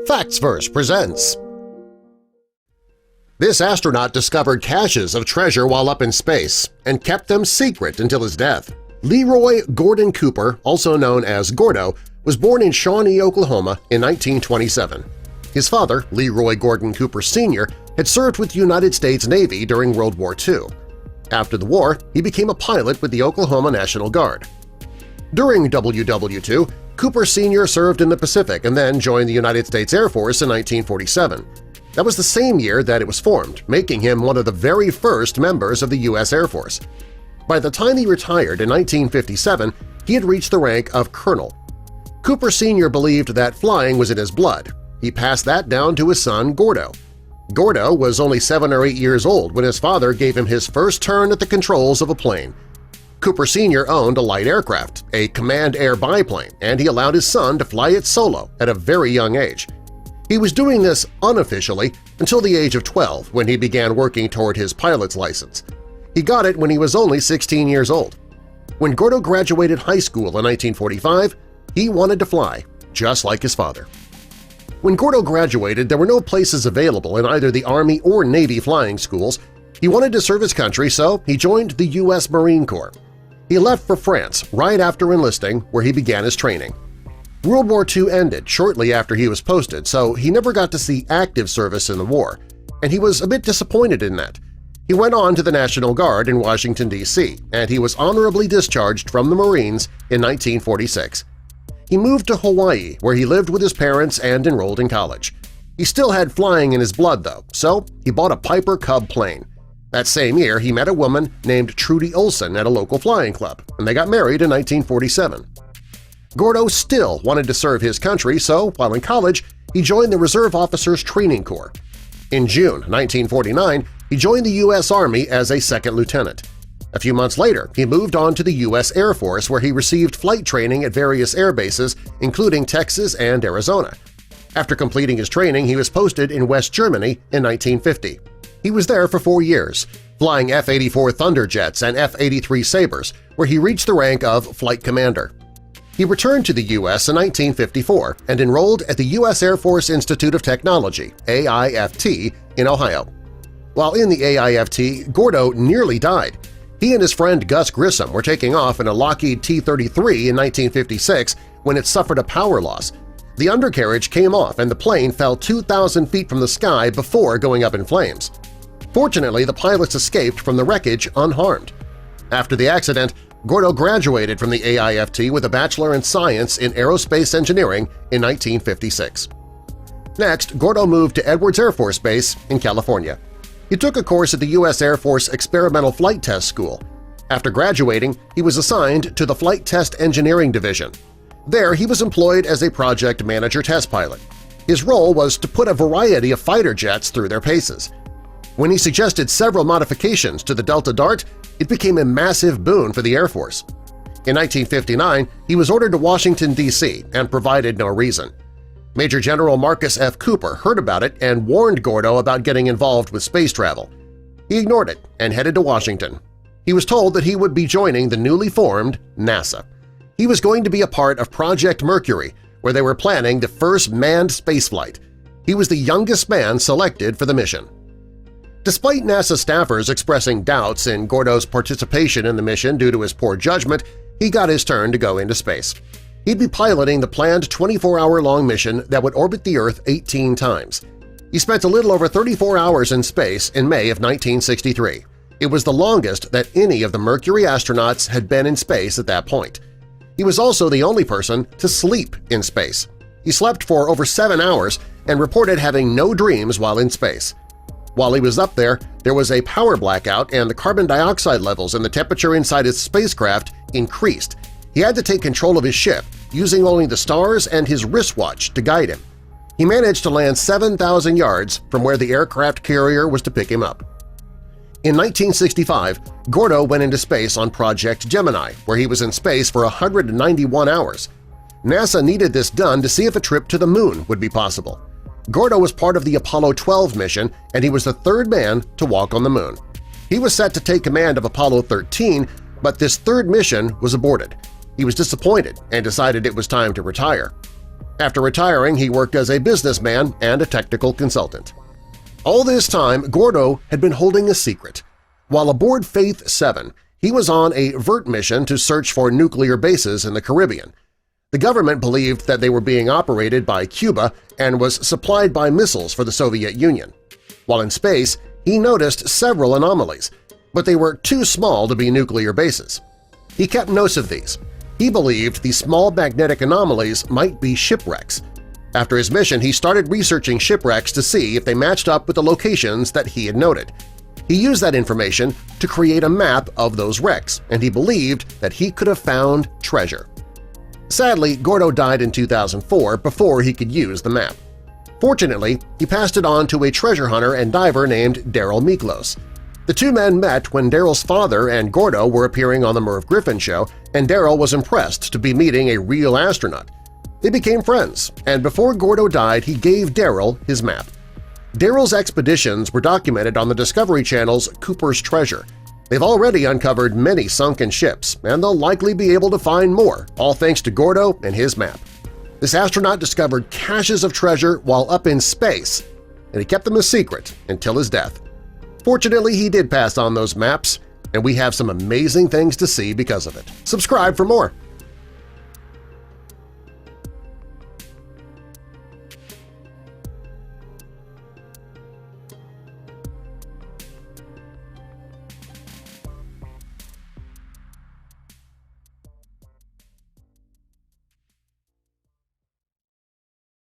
Factsverse presents. This astronaut discovered caches of treasure while up in space and kept them secret until his death. Leroy Gordon Cooper, also known as Gordo, was born in Shawnee, Oklahoma in 1927. His father, Leroy Gordon Cooper Sr., had served with the United States Navy during World War II. After the war, he became a pilot with the Oklahoma National Guard. During WW II, Cooper Sr. served in the Pacific and then joined the United States Air Force in 1947. That was the same year that it was formed, making him one of the very first members of the U.S. Air Force. By the time he retired in 1957, he had reached the rank of colonel. Cooper Sr. believed that flying was in his blood. He passed that down to his son Gordo. Gordo was only 7 or 8 years old when his father gave him his first turn at the controls of a plane. Cooper Sr. owned a light aircraft, a command air biplane, and he allowed his son to fly it solo at a very young age. He was doing this unofficially until the age of 12 when he began working toward his pilot's license. He got it when he was only 16 years old. When Gordo graduated high school in 1945, he wanted to fly, just like his father. When Gordo graduated, there were no places available in either the Army or Navy flying schools. He wanted to serve his country, so he joined the U.S. Marine Corps. He left for France right after enlisting, where he began his training. World War II ended shortly after he was posted, so he never got to see active service in the war, and he was a bit disappointed in that. He went on to the National Guard in Washington, D.C., and he was honorably discharged from the Marines in 1946. He moved to Hawaii, where he lived with his parents and enrolled in college. He still had flying in his blood, though, so he bought a Piper Cub plane. That same year, he met a woman named Trudy Olson at a local flying club, and they got married in 1947. Gordo still wanted to serve his country, so while in college, he joined the Reserve Officers Training Corps. In June 1949, he joined the U.S. Army as a second lieutenant. A few months later, he moved on to the U.S. Air Force, where he received flight training at various air bases, including Texas and Arizona. After completing his training, he was posted in West Germany in 1950. He was there for 4 years, flying F-84 Thunderjets and F-83 Sabres, where he reached the rank of Flight Commander. He returned to the U.S. in 1954 and enrolled at the U.S. Air Force Institute of Technology, AIFT, in Ohio. While in the AIFT, Gordo nearly died. He and his friend Gus Grissom were taking off in a Lockheed T-33 in 1956 when it suffered a power loss. The undercarriage came off and the plane fell 2,000 feet from the sky before going up in flames. Fortunately, the pilots escaped from the wreckage unharmed. After the accident, Gordo graduated from the AIFT with a Bachelor in Science in Aerospace Engineering in 1956. Next, Gordo moved to Edwards Air Force Base in California. He took a course at the U.S. Air Force Experimental Flight Test School. After graduating, he was assigned to the Flight Test Engineering Division. There, he was employed as a project manager test pilot. His role was to put a variety of fighter jets through their paces. When he suggested several modifications to the Delta Dart, it became a massive boon for the Air Force. In 1959, he was ordered to Washington, D.C. and provided no reason. Major General Marcus F. Cooper heard about it and warned Gordo about getting involved with space travel. He ignored it and headed to Washington. He was told that he would be joining the newly formed NASA. He was going to be a part of Project Mercury, where they were planning the first manned spaceflight. He was the youngest man selected for the mission. Despite NASA staffers expressing doubts in Gordo's participation in the mission due to his poor judgment, he got his turn to go into space. He'd be piloting the planned 24-hour-long mission that would orbit the Earth 18 times. He spent a little over 34 hours in space in May of 1963. It was the longest that any of the Mercury astronauts had been in space at that point. He was also the only person to sleep in space. He slept for over 7 hours and reported having no dreams while in space. While he was up there, there was a power blackout and the carbon dioxide levels and the temperature inside his spacecraft increased. He had to take control of his ship, using only the stars and his wristwatch to guide him. He managed to land 7,000 yards from where the aircraft carrier was to pick him up. In 1965, Gordo went into space on Project Gemini, where he was in space for 191 hours. NASA needed this done to see if a trip to the Moon would be possible. Gordo was part of the Apollo 12 mission, and he was the third man to walk on the Moon. He was set to take command of Apollo 13, but this third mission was aborted. He was disappointed and decided it was time to retire. After retiring, he worked as a businessman and a technical consultant. All this time, Gordo had been holding a secret. While aboard Faith 7, he was on a VERT mission to search for nuclear bases in the Caribbean. The government believed that they were being operated by Cuba and was supplied by missiles for the Soviet Union. While in space, he noticed several anomalies, but they were too small to be nuclear bases. He kept notes of these. He believed these small magnetic anomalies might be shipwrecks. After his mission, he started researching shipwrecks to see if they matched up with the locations that he had noted. He used that information to create a map of those wrecks, and he believed that he could have found treasure. Sadly, Gordo died in 2004 before he could use the map. Fortunately, he passed it on to a treasure hunter and diver named Daryl Miklos. The two men met when Daryl's father and Gordo were appearing on the Merv Griffin Show, and Daryl was impressed to be meeting a real astronaut. They became friends, and before Gordo died, he gave Daryl his map. Daryl's expeditions were documented on the Discovery Channel's Cooper's Treasure. They've already uncovered many sunken ships, and they'll likely be able to find more, all thanks to Gordo and his map. This astronaut discovered caches of treasure while up in space, and he kept them a secret until his death. Fortunately, he did pass on those maps, and we have some amazing things to see because of it. Subscribe for more!